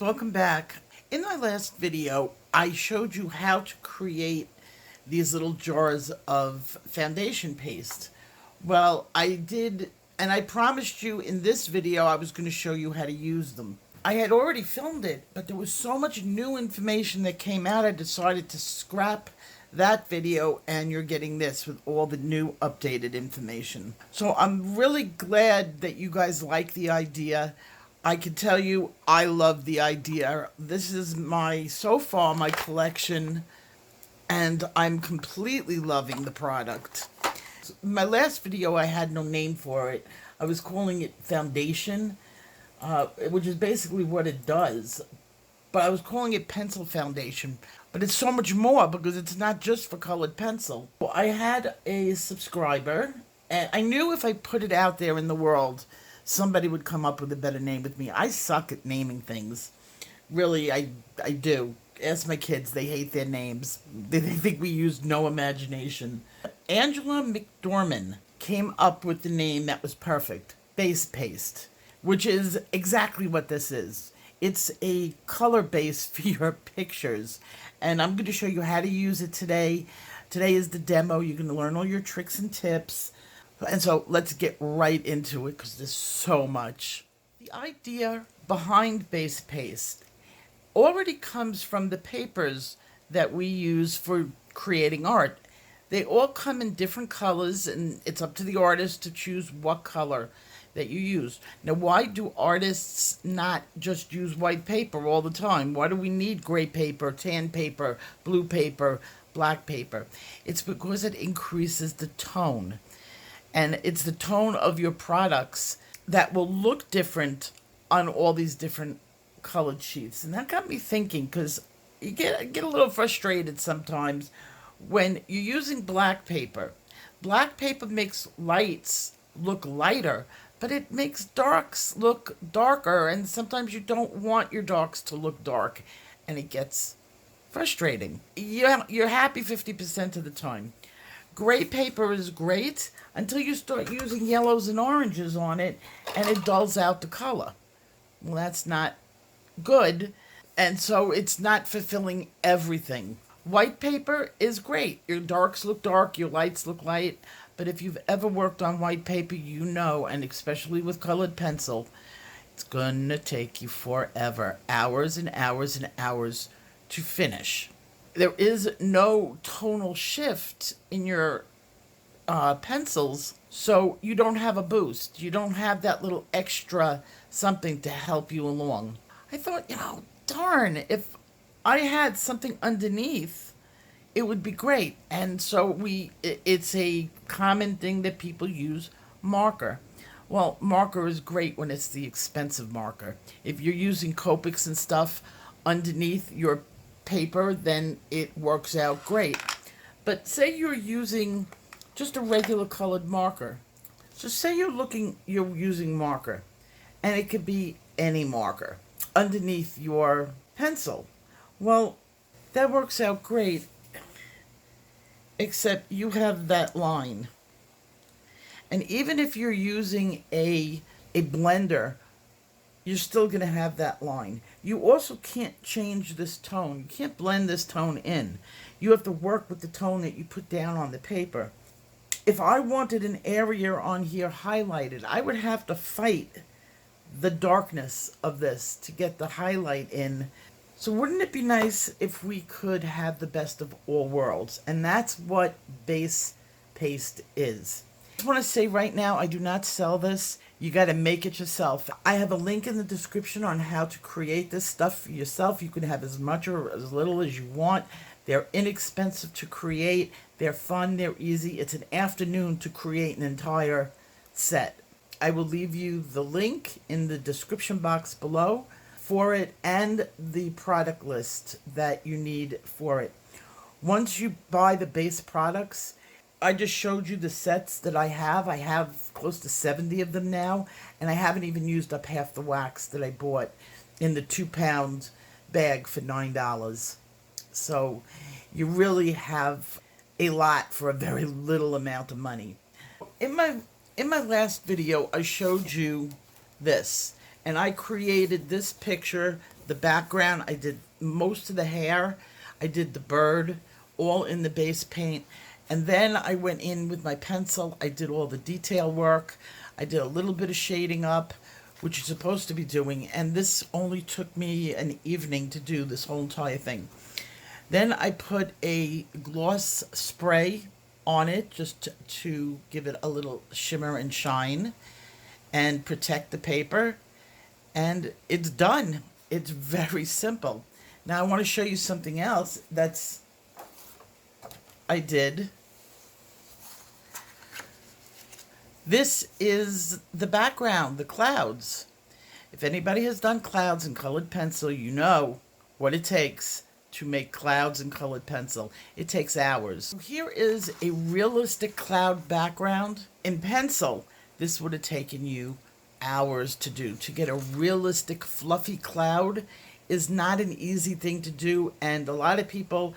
viewers, welcome back. In my last video, I showed you how to create these little jars of foundation paste. Well, I did, and I promised you in this video I was going to show you how to use them. I had already filmed it, but there was so much new information that came out, I decided to scrap that video, and you're getting this with all the new updated information. So I'm really glad that you guys like the idea. I can tell you I love the idea. This is so far my collection, and I'm completely loving the product. My last video I had no name for it. I was calling it foundation, which is basically what it does. But I was calling it pencil foundation. But it's so much more because it's not just for colored pencil. Well, I had a subscriber, and I knew if I put it out there in the world, somebody would come up with a better name with me. I suck at naming things. Really, I do. Ask my kids, they hate their names. They think we use no imagination. Angela McDorman came up with the name that was perfect. Base paste, which is exactly what this is. It's a color base for your pictures, and I'm going to show you how to use it today. Today is the demo. You're going to learn all your tricks and tips. And so let's get right into it because there's so much. The idea behind base paste already comes from the papers that we use for creating art. They all come in different colors, and it's up to the artist to choose what color that you use. Now, why do artists not just use white paper all the time? Why do we need gray paper, tan paper, blue paper, black paper? It's because it increases the tone. And it's the tone of your products that will look different on all these different colored sheets. And that got me thinking, because you get a little frustrated sometimes when you're using black paper. Black paper makes lights look lighter, but it makes darks look darker, and sometimes you don't want your darks to look dark, and it gets frustrating. You're happy 50% of the time. Gray paper is great until you start using yellows and oranges on it, and it dulls out the color. Well, that's not good, and so it's not fulfilling everything. White paper is great. Your darks look dark, your lights look light, but if you've ever worked on white paper, you know, and especially with colored pencil, it's gonna take you forever, hours and hours and hours to finish. There is no tonal shift in your pencils, so you don't have a boost. You don't have that little extra something to help you along. I thought, darn, if I had something underneath, it would be great. And so it's a common thing that people use, marker. Well, marker is great when it's the expensive marker. If you're using Copics and stuff underneath your paper, then it works out great. But say you're using just a regular colored marker. So say you're using marker, and it could be any marker underneath your pencil. Well, that works out great, except you have that line. And even if you're using a blender, you're still going to have that line. You also can't change this tone. You can't blend this tone in. You have to work with the tone that you put down on the paper. If I wanted an area on here highlighted, I would have to fight the darkness of this to get the highlight in. So wouldn't it be nice if we could have the best of all worlds? And that's what base paste is. I just want to say right now, I do not sell this. You got to make it yourself. I have a link in the description on how to create this stuff for yourself. You can have as much or as little as you want. They're inexpensive to create. They're fun. They're easy. It's an afternoon to create an entire set. I will leave you the link in the description box below for it and the product list that you need for it. Once you buy the base products, I just showed you the sets that I have. I have close to 70 of them now, and I haven't even used up half the wax that I bought in the 2-pound bag for $9. So you really have a lot for a very little amount of money. In my last video, I showed you this, and I created this picture the background. I did most of the hair. I did the bird, all in the base paint. And then I went in with my pencil. I did all the detail work. I did a little bit of shading up, which you're supposed to be doing. And this only took me an evening to do this whole entire thing. Then I put a gloss spray on it just to give it a little shimmer and shine and protect the paper. And it's done. It's very simple. Now I want to show you something else I did. This is the background, the clouds. If anybody has done clouds in colored pencil, you know what it takes to make clouds in colored pencil. It takes hours. Here is a realistic cloud background. In pencil, this would have taken you hours to do. To get a realistic fluffy cloud is not an easy thing to do, and a lot of people,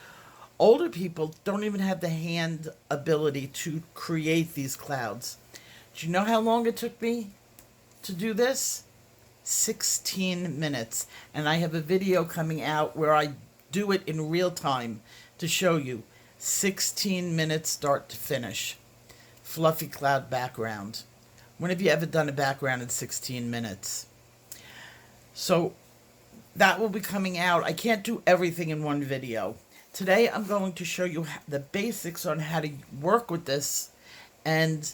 older people, don't even have the hand ability to create these clouds. Do you know how long it took me to do this? 16 minutes. And I have a video coming out where I do it in real time to show you. 16 minutes start to finish. Fluffy cloud background. When have you ever done a background in 16 minutes? So that will be coming out. I can't do everything in one video. Today I'm going to show you the basics on how to work with this and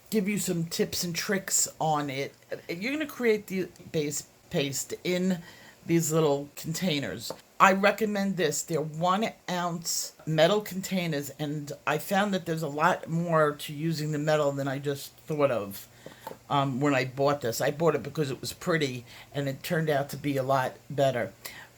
give you some tips and tricks on it. You're going to create the base paste in these little containers. I recommend this. They're 1 ounce metal containers, and I found that there's a lot more to using the metal than I just thought of when I bought this. I bought it because it was pretty, and it turned out to be a lot better.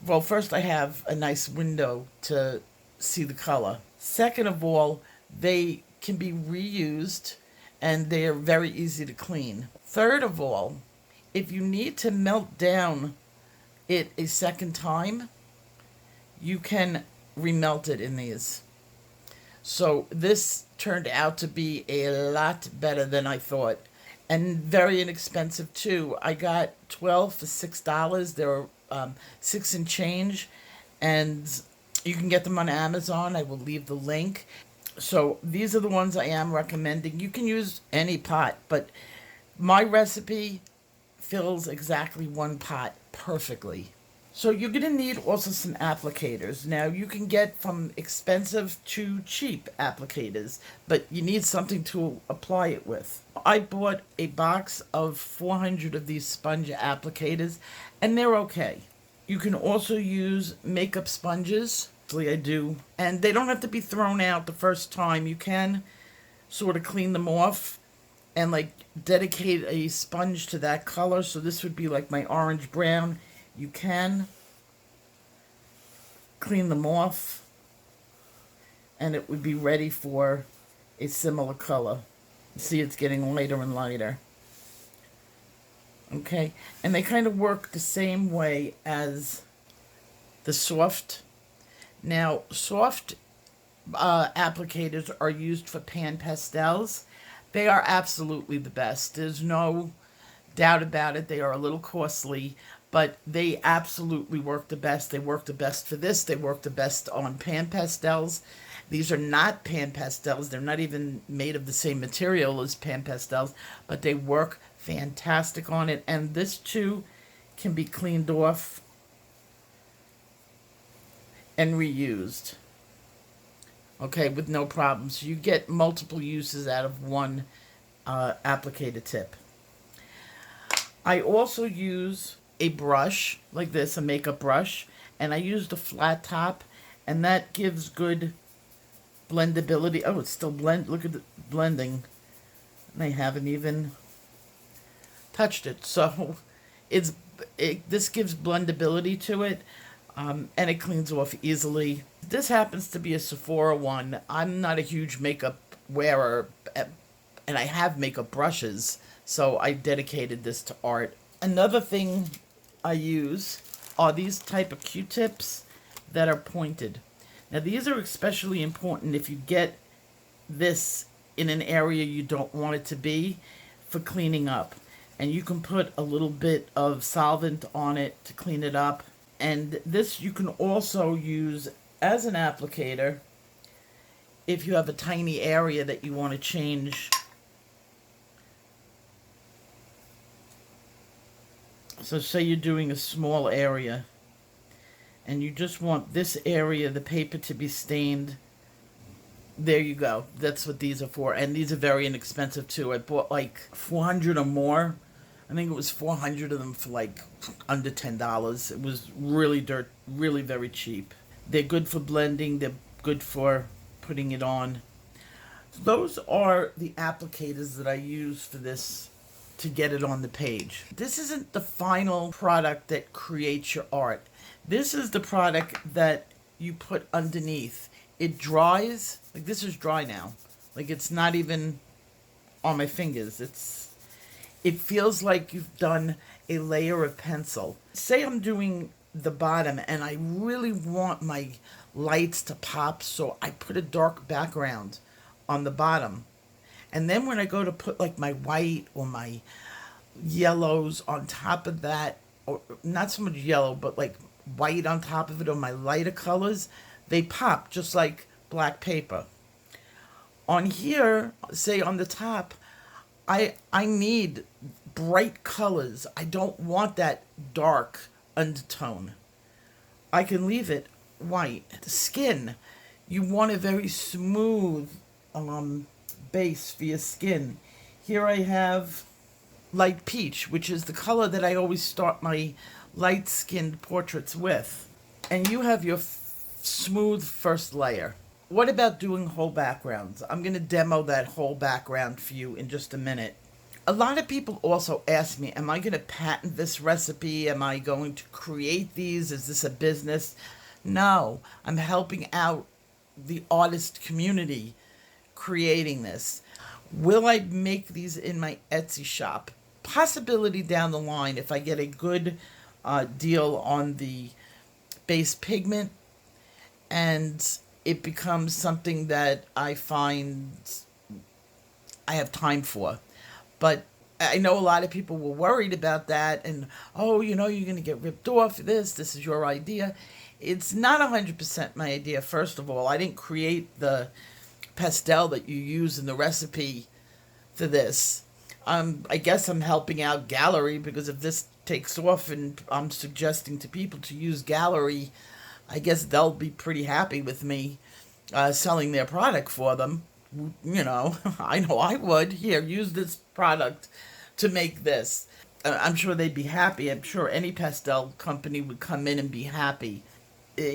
Well, first I have a nice window to see the color. Second of all, they can be reused, and they are very easy to clean. Third of all, if you need to melt down it a second time, you can remelt it in these. So this turned out to be a lot better than I thought, and very inexpensive too. I got 12 for $6. They're 6 and change, and you can get them on Amazon. I will leave the link. So these are the ones I am recommending. You can use any pot, but my recipe fills exactly 1 pot perfectly. So you're going to need also some applicators. Now you can get from expensive to cheap applicators, but you need something to apply it with. I bought a box of 400 of these sponge applicators, and they're okay. You can also use makeup sponges. Actually, I do. And they don't have to be thrown out the first time. You can sort of clean them off and like dedicate a sponge to that color. So this would be like my orange brown. You can clean them off and it would be ready for a similar color. See, it's getting lighter and lighter. Okay, and they kind of work the same way as the soft. Now, soft applicators are used for pan pastels. They are absolutely the best. There's no doubt about it. They are a little costly, but they absolutely work the best. They work the best for this. They work the best on pan pastels. These are not pan pastels. They're not even made of the same material as pan pastels, but they work fantastic on it. And this too can be cleaned off and reused. Okay, with no problems. So you get multiple uses out of one applicator tip. I also use a brush like this, a makeup brush, and I used a flat top, and that gives good blendability. Oh, it's still look at the blending. And I haven't even touched it. So this gives blendability to it, and it cleans off easily. This happens to be a Sephora one. I'm not a huge makeup wearer, and I have makeup brushes, so I dedicated this to art. Another thing I use are these type of Q-tips that are pointed. Now these are especially important if you get this in an area you don't want it to be for cleaning up. And you can put a little bit of solvent on it to clean it up. And this you can also use as an applicator if you have a tiny area that you want to change. So say you're doing a small area and you just want this area, the paper, to be stained. There you go. That's what these are for. And these are very inexpensive too. I bought like 400 or more. I think it was 400 of them for like under $10. It was really very cheap. They're good for blending. They're good for putting it on. Those are the applicators that I use for this to get it on the page. This isn't the final product that creates your art. This is the product that you put underneath. It dries. Like, this is dry now. Like, it's not even on my fingers. It feels like you've done a layer of pencil. Say I'm doing the bottom and I really want my lights to pop, so I put a dark background on the bottom. And then when I go to put like my white or my yellows on top of that, or not so much yellow, but like white on top of it, or my lighter colors, they pop just like black paper. On here, say on the top, I need bright colors. I don't want that dark undertone. I can leave it white. The skin, you want a very smooth base for your skin. Here I have light peach, which is the color that I always start my light-skinned portraits with. And you have your smooth first layer. What about doing whole backgrounds? I'm going to demo that whole background for you in just a minute. A lot of people also ask me, am I going to patent this recipe? Am I going to create these? Is this a business? No, I'm helping out the artist community creating this. Will I make these in my Etsy shop? Possibility down the line if I get a good deal on the base pigment and it becomes something that I find I have time for. But I know a lot of people were worried about that and, oh, you're going to get ripped off for this. This is your idea. It's not 100% my idea, first of all. I didn't create the pastel that you use in the recipe for this. I guess I'm helping out Gallery, because if this takes off and I'm suggesting to people to use Gallery, I guess they'll be pretty happy with me selling their product for them. I know I would. Here, use this product to make this. I'm sure they'd be happy. I'm sure any pastel company would come in and be happy.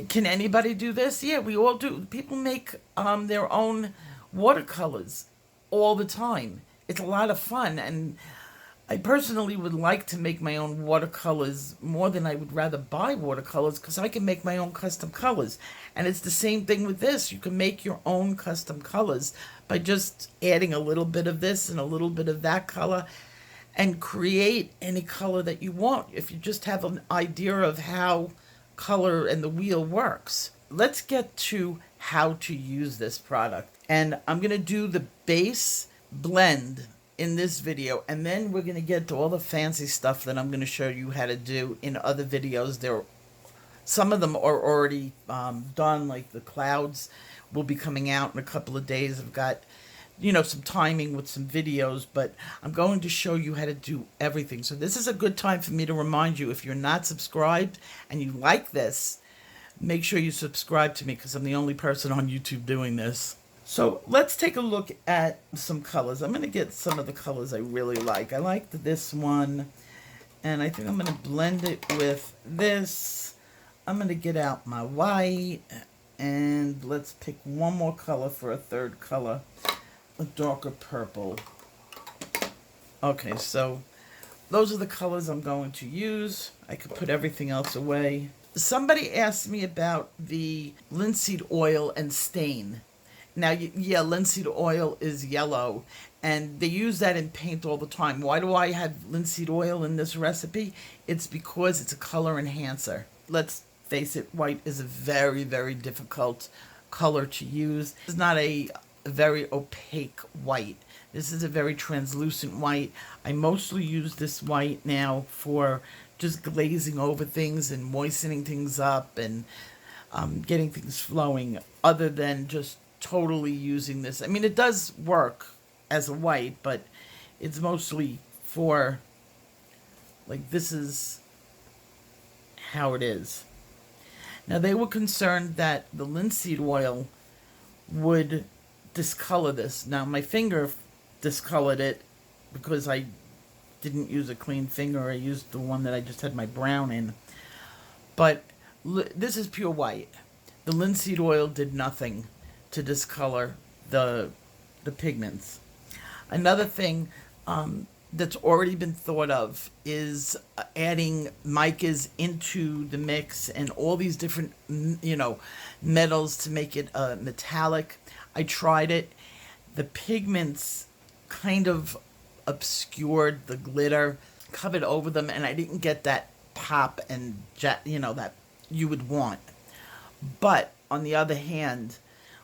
Can anybody do this? Yeah, we all do. People make their own watercolors all the time. It's a lot of fun, and I personally would like to make my own watercolors more than I would rather buy watercolors, because I can make my own custom colors. And it's the same thing with this. You can make your own custom colors by just adding a little bit of this and a little bit of that color and create any color that you want if you just have an idea of how color and the wheel works. Let's get to how to use this product. And I'm going to do the base blend in this video, and then we're going to get to all the fancy stuff that I'm going to show you how to do in other videos. Some of them are already done, like the clouds will be coming out in a couple of days. I've got some timing with some videos, but I'm going to show you how to do everything. So this is a good time for me to remind you, if you're not subscribed and you like this, make sure you subscribe to me, because I'm the only person on YouTube doing this. So let's take a look at some colors. I'm going to get some of the colors I really like. I like this one, and I think I'm going to blend it with this. I'm going to get out my white, and let's pick one more color for a third color, a darker purple. Okay, so those are the colors I'm going to use. I could put everything else away. Somebody asked me about the linseed oil and stain. Now, yeah, linseed oil is yellow, and they use that in paint all the time. Why do I have linseed oil in this recipe? It's because it's a color enhancer. Let's face it, white is a very, very difficult color to use. It's not a very opaque white. This is a very translucent white. I mostly use this white now for just glazing over things and moistening things up and getting things flowing, other than just totally using this. I mean, it does work as a white, but it's mostly for, like, this is how it is. Now, they were concerned that the linseed oil would discolor this. Now, my finger discolored it because I didn't use a clean finger. I used the one that I just had my brown in. But this is pure white. The linseed oil did nothing to discolor the pigments. Another thing that's already been thought of is adding micas into the mix and all these different, metals to make it metallic. I tried it. The pigments kind of obscured the glitter, covered over them, and I didn't get that pop and that you would want. But on the other hand,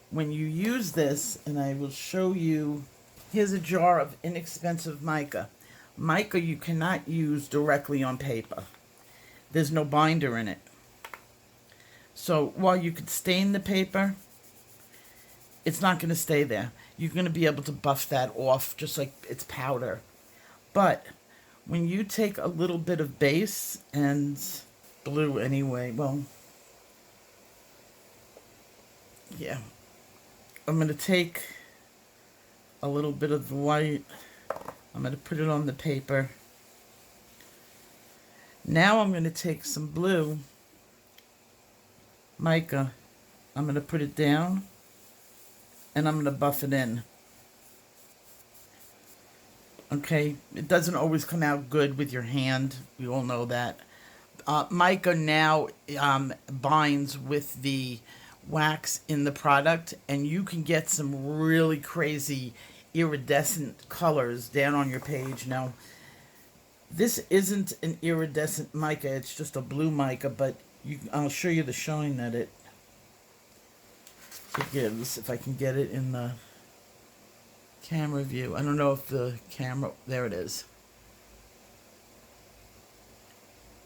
when you use this, and I will show you, here's a jar of inexpensive mica. Mica you cannot use directly on paper. There's no binder in it. So while you could stain the paper, it's not going to stay there. You're going to be able to buff that off just like it's powder. But when you take a little bit of base and blue anyway, well, yeah. I'm going to take a little bit of the white. I'm going to put it on the paper. Now I'm going to take some blue mica. I'm going to put it down and I'm going to buff it in. Okay, it doesn't always come out good with your hand. We all know that. Mica now binds with the wax in the product, and you can get some really crazy iridescent colors down on your page. Now, this isn't an iridescent mica, it's just a blue mica, but I'll show you the shine that it gives, if I can get it in the camera view. I don't know if the camera, there it is.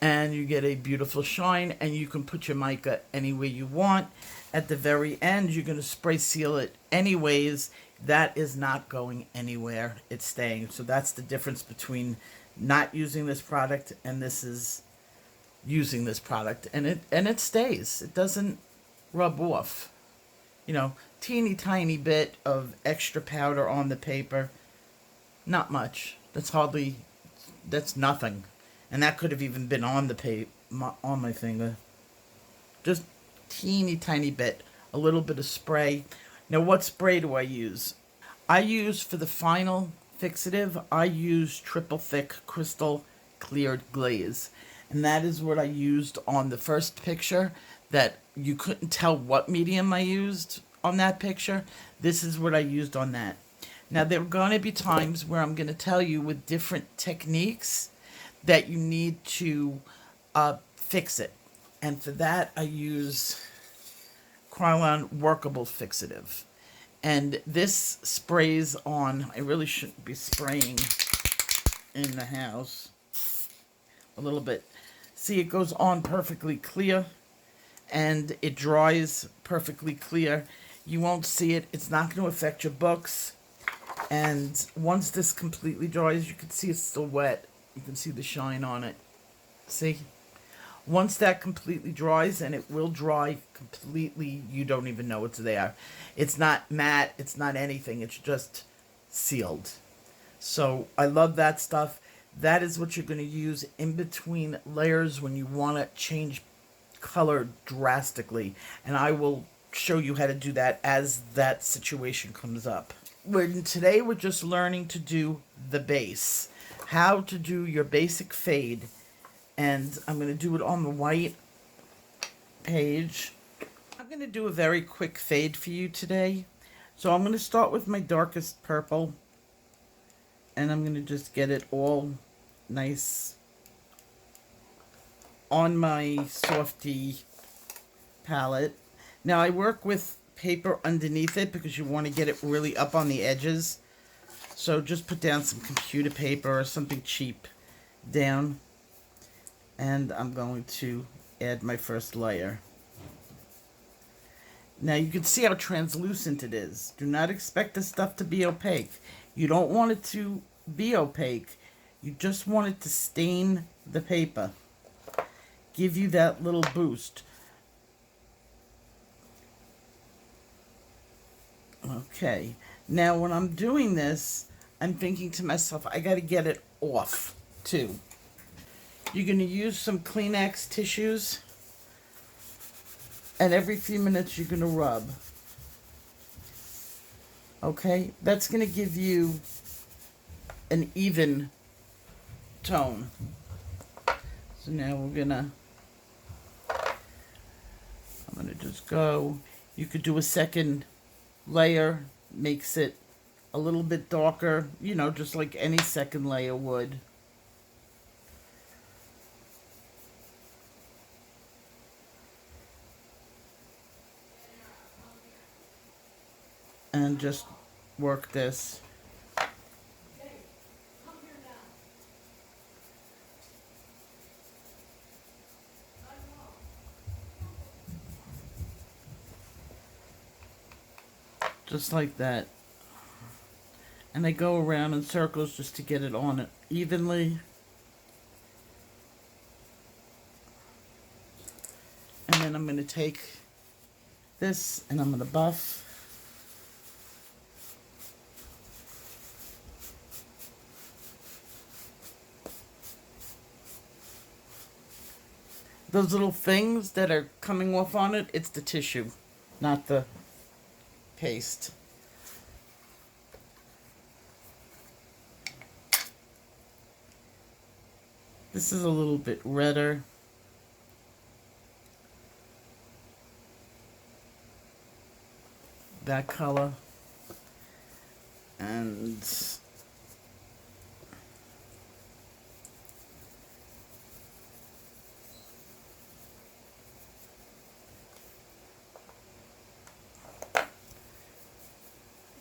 And you get a beautiful shine, and you can put your mica anywhere you want. At the very end, you're going to spray seal it anyways. That is not going anywhere. It's staying. So that's the difference between not using this product and this is using this product. And it stays. It doesn't rub off. Teeny tiny bit of extra powder on the paper. Not much. That's nothing. And that could have even been on the on my finger. Just teeny tiny bit. A little bit of spray. Now, what spray do I use? I use, for the final fixative, I use triple thick crystal cleared glaze. And that is what I used on the first picture that you couldn't tell what medium I used on that picture. This is what I used on that. Now, there are going to be times where I'm going to tell you with different techniques that you need to fix it. And for that, I use Krylon Workable Fixative. And this sprays on, I really shouldn't be spraying in the house. A little bit. See, it goes on perfectly clear. And it dries perfectly clear. You won't see it. It's not going to affect your books. And once this completely dries, you can see it's still wet. You can see the shine on it. See? Once that completely dries, and it will dry completely, you don't even know it's there. It's not matte. It's not anything. It's just sealed. So I love that stuff. That is what you're going to use in between layers when you want to change color drastically. And I will show you how to do that as that situation comes up. Today we're just learning to do the base. How to do your basic fade. And I'm going to do it on the white page. I'm going to do a very quick fade for you today. So I'm going to start with my darkest purple. And I'm going to just get it all nice on my softy palette. Now I work with paper underneath it because you want to get it really up on the edges. So just put down some computer paper or something cheap down. And I'm going to add my first layer. Now you can see how translucent it is. Do not expect this stuff to be opaque. You don't want it to be opaque. You just want it to stain the paper. Give you that little boost. Okay. Now when I'm doing this, I'm thinking to myself, I got to get it off too. You're going to use some Kleenex tissues, and every few minutes you're going to rub. Okay? That's going to give you an even tone. So now I'm going to just go. You could do a second layer, makes it a little bit darker, you know, just like any second layer would. And just work this. Just like that. And I go around in circles just to get it on it evenly. And then I'm going to take this and I'm going to buff. Those little things that are coming off on it, it's the tissue, not the paste. This is a little bit redder. That color. And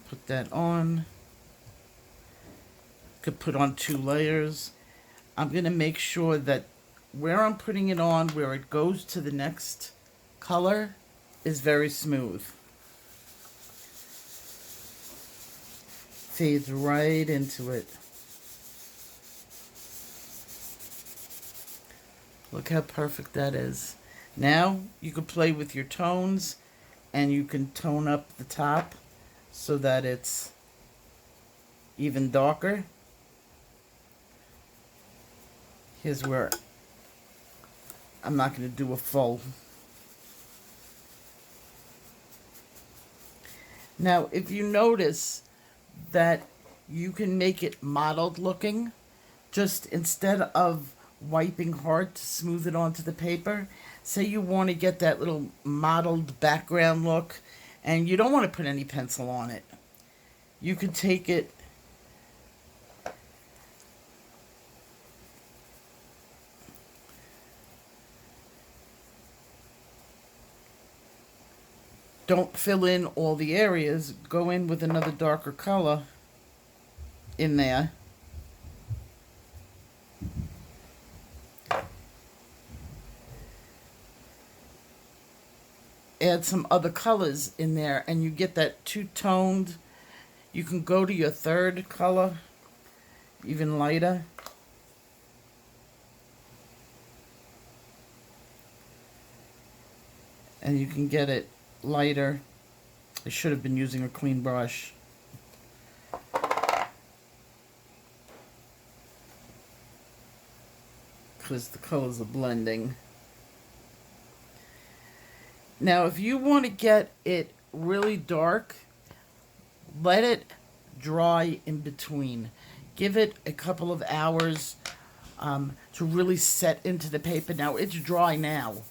put that on. Could put on 2 layers. I'm going to make sure that where I'm putting it on, where it goes to the next color, is very smooth. Fades right into it. Look how perfect that is. Now you can play with your tones and you can tone up the top so that it's even darker. Here's where I'm not going to do a full. Now, if you notice that you can make it mottled looking, just instead of wiping hard to smooth it onto the paper, say you want to get that little mottled background look and you don't want to put any pencil on it. You can take it don't fill in all the areas, go in with another darker color in there. Add some other colors in there and you get that two-toned. You can go to your third color, even lighter. And you can get it lighter. I should have been using a clean brush. Because the colors are blending. Now, if you want to get it really dark, let it dry in between. Give it a couple of hours to really set into the paper. Now, it's dry now.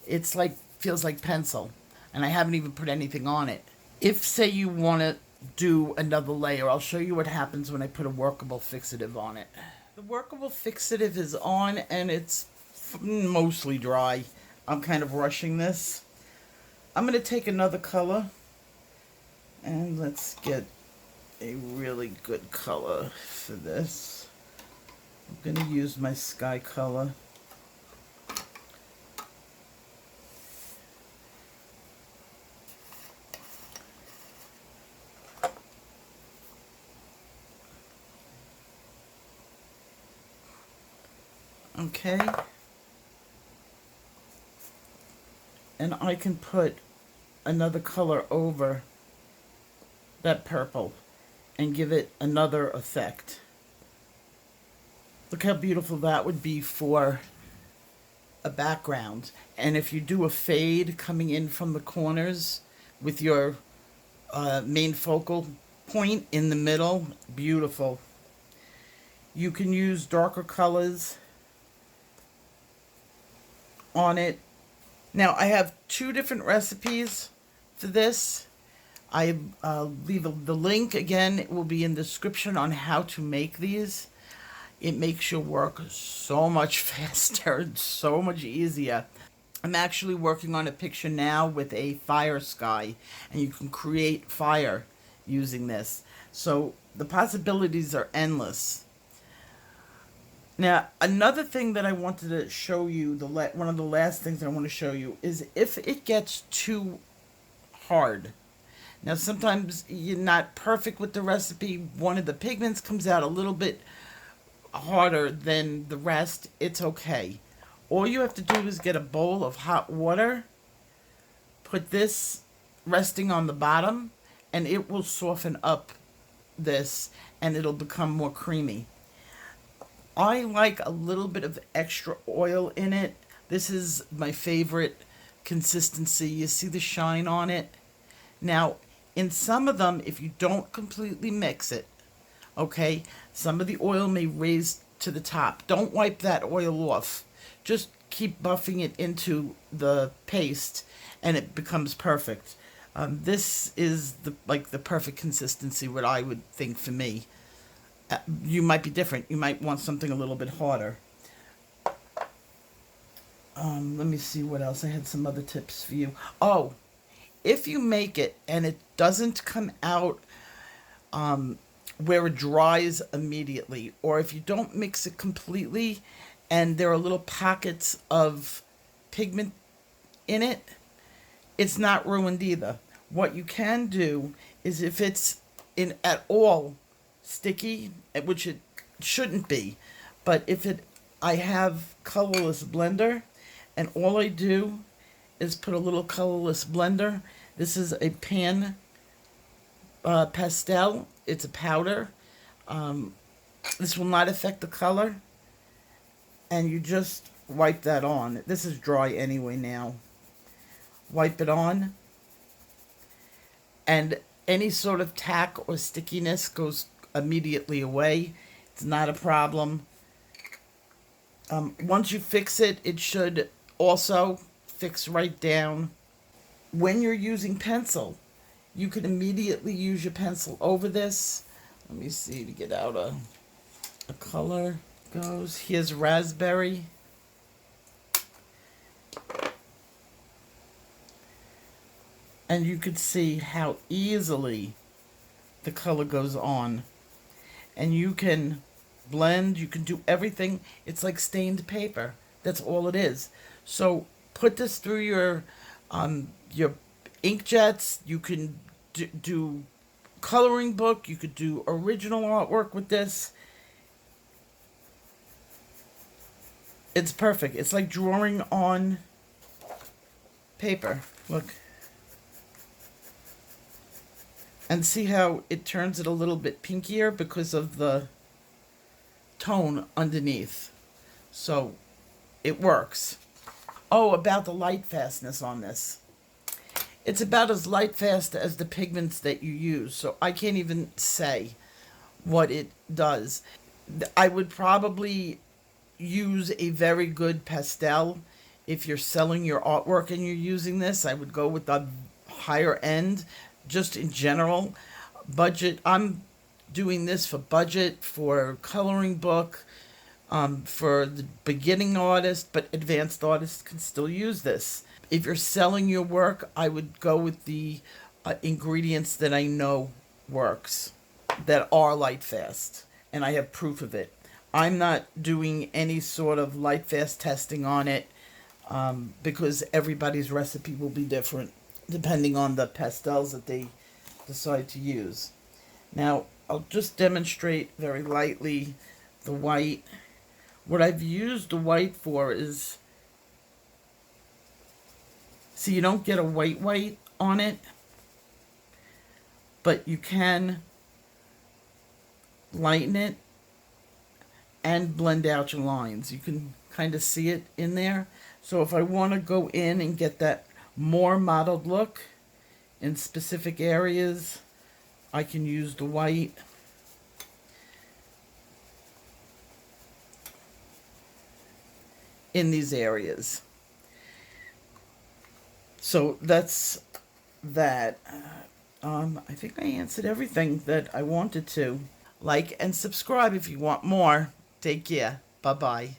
It's like, feels like pencil. And I haven't even put anything on it. If, say, you want to do another layer, I'll show you what happens when I put a workable fixative on it. The workable fixative is on and it's mostly dry. I'm kind of rushing this. I'm going to take another color and let's get a really good color for this. I'm going to use my sky color. Okay. And I can put another color over that purple and give it another effect. Look how beautiful that would be for a background. And if you do a fade coming in from the corners with your main focal point in the middle, beautiful. You can use darker colors on it. Now I have two different recipes for this. I leave the link again. It will be in the description on how to make these. It makes your work so much faster and so much easier. I'm actually working on a picture now with a fire sky, and you can create fire using this. So the possibilities are endless. Now, another thing that I wanted to show you, one of the last things I want to show you, is if it gets too hard. Now, sometimes you're not perfect with the recipe. One of the pigments comes out a little bit harder than the rest. It's okay. All you have to do is get a bowl of hot water, put this resting on the bottom, and it will soften up this, and it'll become more creamy. I like a little bit of extra oil in it. This is my favorite consistency. You see the shine on it? Now, in some of them, if you don't completely mix it, okay, some of the oil may raise to the top. Don't wipe that oil off. Just keep buffing it into the paste, and it becomes perfect. This is the perfect consistency, what I would think for me. You might be different. You might want something a little bit harder. Let me see what else. I had some other tips for you. Oh, if you make it and it doesn't come out where it dries immediately, or if you don't mix it completely and there are little pockets of pigment in it, it's not ruined either. What you can do is, if it's at all sticky, which it shouldn't be, but I have colorless blender, and all I do is put a little colorless blender. This is a pan pastel. It's a powder. This will not affect the color, and you just wipe that on. This is dry anyway now. Wipe it on, and any sort of tack or stickiness goes immediately away. It's not a problem. Once you fix it, it should also fix right down. When you're using pencil, you can immediately use your pencil over this. Let me see to get out a color. Goes. Here's raspberry. And you could see how easily the color goes on. And you can blend, you can do everything. It's like stained paper. That's all it is. So put this through your ink jets. You can do coloring book. You could do original artwork with this. It's perfect. It's like drawing on paper. Look. And see how it turns it a little bit pinkier because of the tone underneath. So it works. Oh, about the light fastness on this. It's about as light fast as the pigments that you use. So I can't even say what it does. I would probably use a very good pastel. If you're selling your artwork and you're using this, I would go with the higher end. Just in general, budget. I'm doing this for budget, for coloring book, for the beginning artist, but advanced artists can still use this. If you're selling your work, I would go with the ingredients that I know works, that are light fast, and I have proof of it. I'm not doing any sort of light fast testing on it because everybody's recipe will be different, depending on the pastels that they decide to use. Now, I'll just demonstrate very lightly the white What I've used the white for is, see, you don't get a white on it, but you can lighten it and blend out your lines. You can kind of see it in there. So if I want to go in and get that more mottled look in specific areas, I can use the white. In these areas. So that's that. I think I answered everything that I wanted to. Like and subscribe if you want more. Take care. Bye-bye.